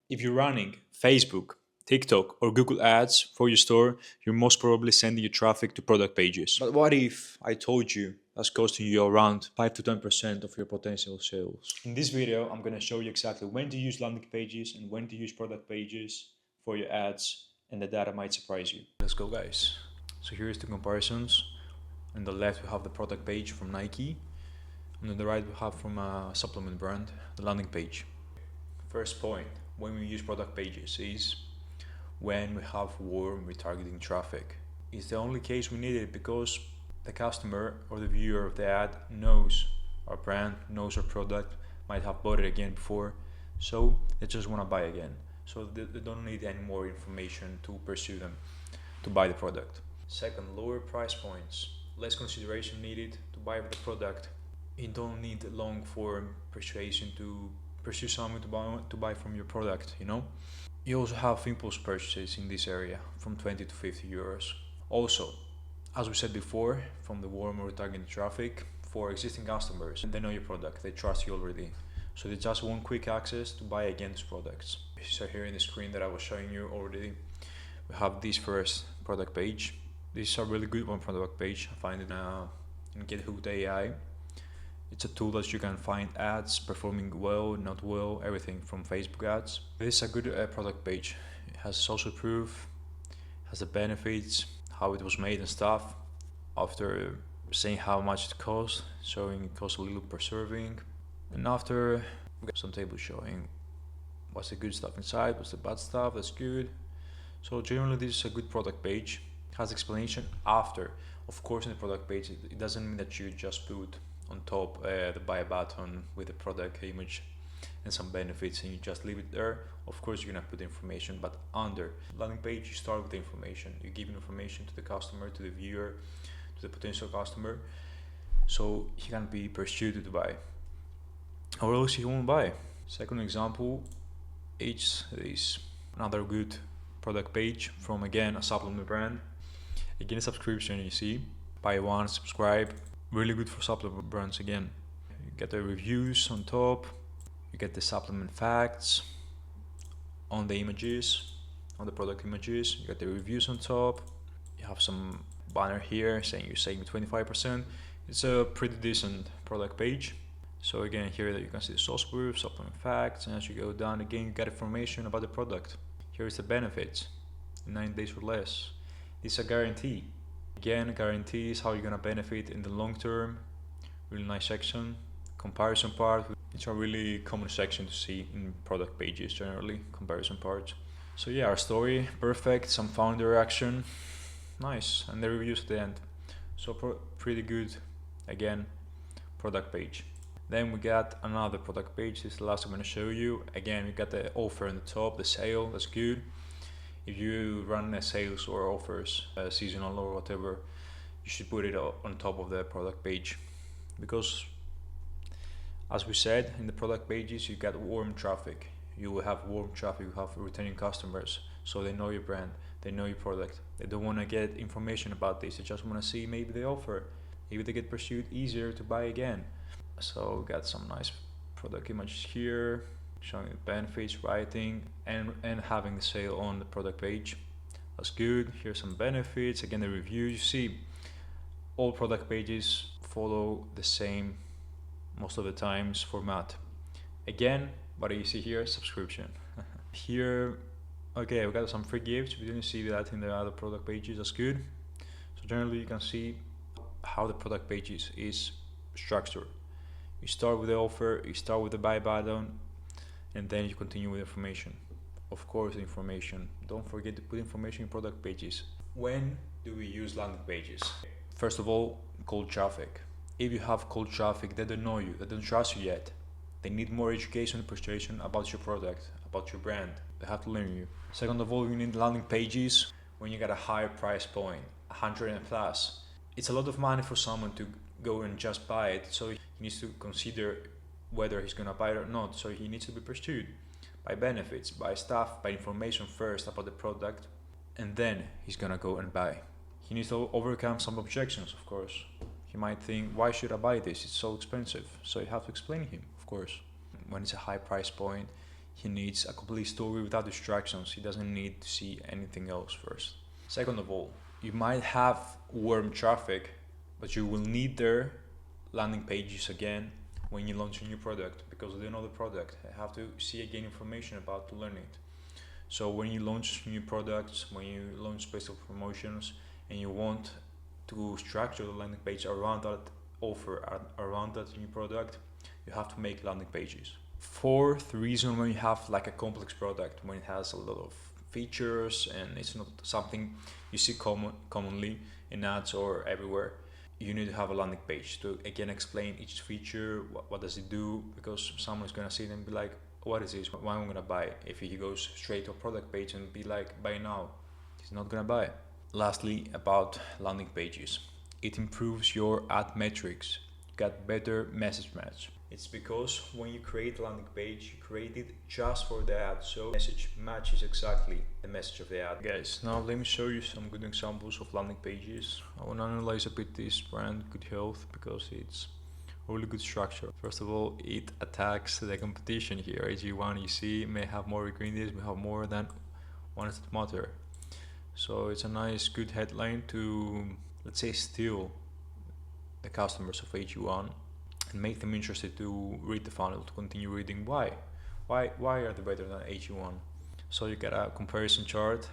If you're running Facebook, TikTok, or Google Ads for your store, you're most probably sending your traffic to product pages. But what if I told you that's costing you around 5 to 10% of your potential sales? In this video, I'm going to show you exactly when to use landing pages and when to use product pages for your ads, and the data might surprise you. Let's go, guys. So here's the comparisons. On the left, we have the product page from Nike. And on the right, we have from a supplement brand, the landing page. First point, when we use product pages is when we have warm retargeting traffic. It's the only case we need it because the customer or the viewer of the ad knows our brand, knows our product, might have bought it again before, so they just want to buy again. So they don't need any more information to pursue them to buy the product. Second, lower price points, less consideration needed to buy the product. You don't need long form persuasion to pursue someone to buy from your product, you know. You also have impulse purchases in this area from 20 to 50 euros. Also, as we said before, from the warm or retargeting traffic for existing customers, they know your product, they trust you already, so they just want quick access to buy again these products. So here in the screen that I was showing you already, we have this first product page. This is a really good one product page. I find it in GitHub AI. It's a tool that you can find ads performing well, not well, everything from Facebook ads. This is a good product page. It has social proof, has the benefits, how it was made and stuff. After saying how much it costs, showing it costs a little per serving. And after, we got some tables showing what's the good stuff inside, what's the bad stuff, that's good. So generally this is a good product page. It has explanation after. Of course in the product page, it doesn't mean that you just put on top the buy button with the product image and some benefits and you just leave it there. Of course you're gonna put information, but under landing page you start with the information. You give information to the customer, to the viewer, to the potential customer, so he can be pursued to buy, or else he won't buy. Second example is another good product page from, again, a supplement brand. Again, a subscription, you see, buy one, subscribe. Really good for supplement brands. Again, you get the reviews on top, you get the supplement facts on the images, on the product images, you get the reviews on top, you have some banner here saying you're saving 25%. It's a pretty decent product page. So again, here you can see the source proof, supplement facts, and as you go down again you get information about the product. Here is the benefits, 9 days or less. This is a guarantee. Again, guarantees how you're gonna benefit in the long term. Really nice section. Comparison part, it's a really common section to see in product pages generally, comparison parts. So yeah, our story, perfect, some founder action, nice, and the reviews at the end. So pretty good, again, product page. Then we got another product page, this is the last I'm gonna show you. Again, we got the offer on the top, the sale, that's good. If you run a sales or offers, seasonal or whatever, you should put it on top of the product page, because as we said, in the product pages you got warm traffic. You will have warm traffic, you have returning customers, so they know your brand, they know your product. They don't want to get information about this, they just want to see maybe the offer, maybe they get pursued easier to buy again. So we got some nice product images here, showing the benefits, writing, and having the sale on the product page. That's good. Here's some benefits, again the reviews. You see all product pages follow the same, most of the times, format. Again, what do you see here? Subscription. Here, okay, we got some free gifts. We didn't see that in the other product pages. That's good. So generally you can see how the product pages is structured. You start with the offer, you start with the buy button, and then you continue with information. Of course, information. Don't forget to put information in product pages. When do we use landing pages? First of all, cold traffic. If you have cold traffic, they don't know you, they don't trust you yet. They need more education and persuasion about your product, about your brand. They have to learn you. Second of all, you need landing pages when you got a higher price point, 100 and plus. It's a lot of money for someone to go and just buy it, so he needs to consider whether he's gonna buy it or not. So he needs to be pursued by benefits, by stuff, by information first about the product, and then he's gonna go and buy. He needs to overcome some objections, of course. He might think, why should I buy this? It's so expensive. So you have to explain to him, of course. When it's a high price point, He needs a complete story without distractions. He doesn't need to see anything else first. Second of all, you might have warm traffic, but you will need their landing pages again when you launch a new product, because they know the product. They have to see again information about to learn it. So when you launch new products, when you launch special promotions, and you want to structure the landing page around that offer, around that new product, you have to make landing pages. Fourth reason, when you have like a complex product, when it has a lot of features and it's not something you see commonly in ads or everywhere, you need to have a landing page to again explain each feature, what does it do, because someone's gonna see it and be like, what is this, why am I gonna buy? If he goes straight to a product page and be like, buy now, he's not gonna buy. Lastly, about landing pages, it improves your ad metrics. You get better message match. It's because when you create a landing page, you create it just for the ad, so message matches exactly the message of the ad. Guys, now let me show you some good examples of landing pages. I want to analyze a bit this brand Good Health because it's a really good structure. First of all, it attacks the competition here. AG1, you see, may have more ingredients, may have more than one instant matter. So it's a nice, good headline to, let's say, steal the customers of AG1 and make them interested to read the funnel, to continue reading. Why are they better than AG1? So you get a comparison chart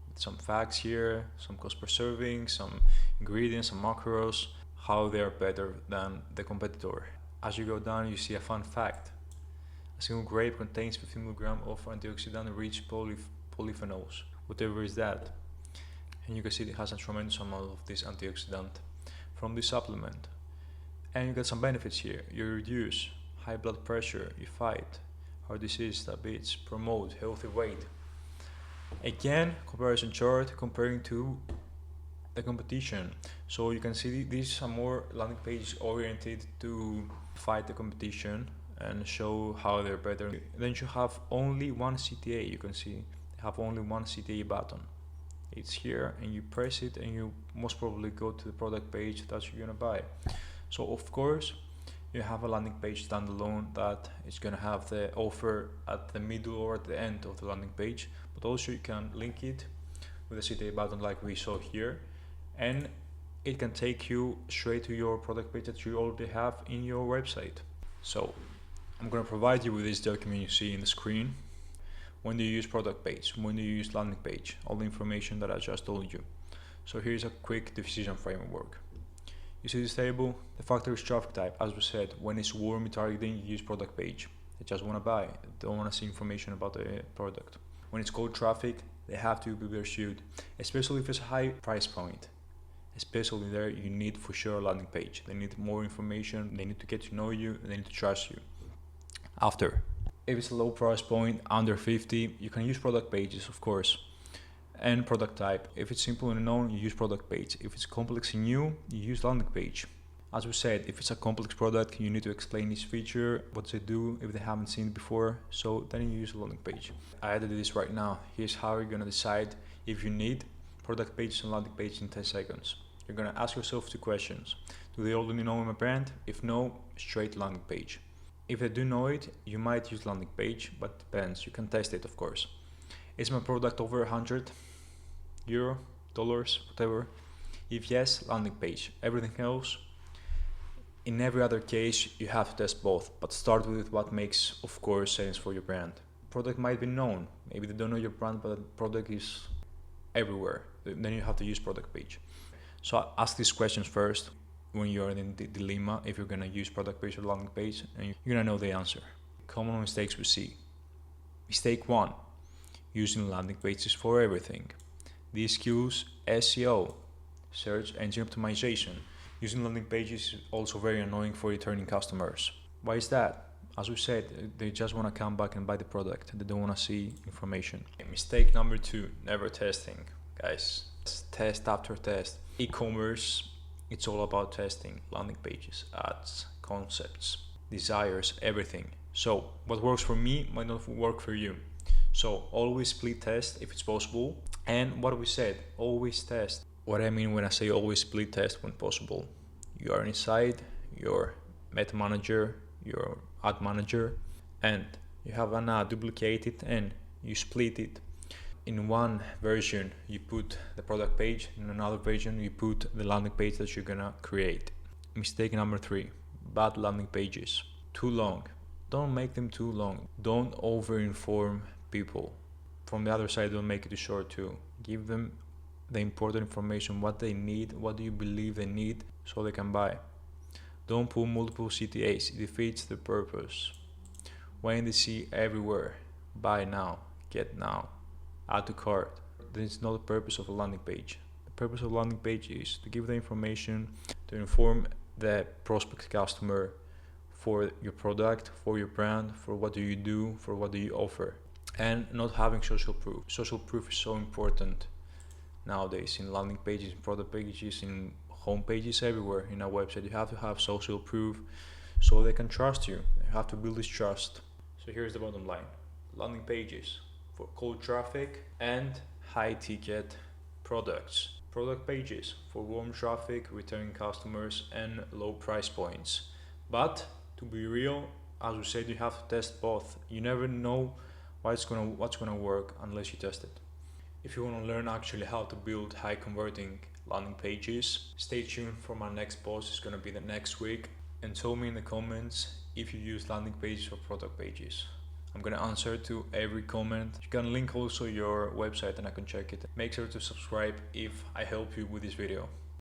with some facts here, some cost per serving, some ingredients, some macros, how they are better than the competitor. As you go down, you see a fun fact. A single grape contains 15 mg of antioxidant-rich polyphenols, whatever is that. And you can see it has a tremendous amount of this antioxidant from this supplement. And you get some benefits here. You reduce high blood pressure, you fight heart disease, diabetes, promote healthy weight. Again, comparison chart comparing to the competition. So you can see these are more landing pages oriented to fight the competition and show how they're better. Then you have only one CTA. You can see they have only one CTA button. It's here and you press it and you most probably go to the product page that you're gonna buy. So of course you have a landing page standalone that is gonna have the offer at the middle or at the end of the landing page, but also you can link it with a CTA button like we saw here, and it can take you straight to your product page that you already have in your website. So I'm gonna provide you with this document you see in the screen. When do you use product page? When do you use landing page? All the information that I just told you. So here's a quick decision framework. You see this table? The factor is traffic type. As we said, when it's warm targeting, you use product page. They just want to buy. They don't want to see information about the product. When it's cold traffic, they have to be pursued, especially if it's a high price point. Especially there, you need for sure a landing page. They need more information. They need to get to know you. They need to trust you. After, if it's a low price point, under 50, you can use product pages, of course. And product type. If it's simple and known, you use product page. If it's complex and new, you use landing page. As we said, if it's a complex product, you need to explain each feature, what they do if they haven't seen it before. So then you use a landing page. I added this right now. Here's how you're gonna decide if you need product page and landing page in 10 seconds. You're gonna ask yourself 2 questions. Do they already know my brand? If no, straight landing page. If they do know it, you might use landing page, but depends. You can test it, of course. Is my product over 100 euro, dollars, whatever? If yes, landing page. Everything else, in every other case, you have to test both, but start with what makes, of course, sense for your brand. Product might be known. Maybe they don't know your brand, but the product is everywhere. Then you have to use product page. So ask these questions first when you're in the dilemma if you're gonna use product page or landing page, and you're gonna know the answer. Common mistakes we see. Mistake 1. Using landing pages for everything. These skills, SEO, search engine optimization. Using landing pages is also very annoying for returning customers. Why is that? As we said, they just want to come back and buy the product. They don't want to see information. Mistake number 2, never testing. Guys, test after test. E-commerce, it's all about testing. Landing pages, ads, concepts, desires, everything. So what works for me might not work for you. So always split test if it's possible. And what we said, always test. What I mean when I say always split test when possible. You are inside your meta manager, your ad manager, and You have an duplicate it and you split it. In one version you put the product page, in another version you put the landing page that you're gonna create. Mistake number 3, bad landing pages. Too long. Don't make them too long. Don't over-inform people. From the other side, don't make it too short too. Give them the important information, what they need, what do you believe they need, so they can buy. Don't put multiple CTAs, it defeats the purpose. When they see everywhere, buy now, get now, add to cart, then it's not the purpose of a landing page. The purpose of a landing page is to give the information, to inform the prospect customer for your product, for your brand, for what do you do, for what do you offer. And not having social proof. Social proof is so important nowadays in landing pages, in product pages, in home pages, everywhere in a website. You have to have social proof so they can trust you. You have to build this trust. So here's the bottom line. Landing pages for cold traffic and high ticket products. Product pages for warm traffic, returning customers and low price points. But to be real, as we said, you have to test both. You never know what's gonna work unless you test it. If you want to learn actually how to build high converting landing pages, stay tuned for my next post. It's gonna be the next week. And tell me in the comments if you use landing pages or product pages. I'm gonna answer to every comment. You can link also your website and I can check it. Make sure to subscribe if I help you with this video.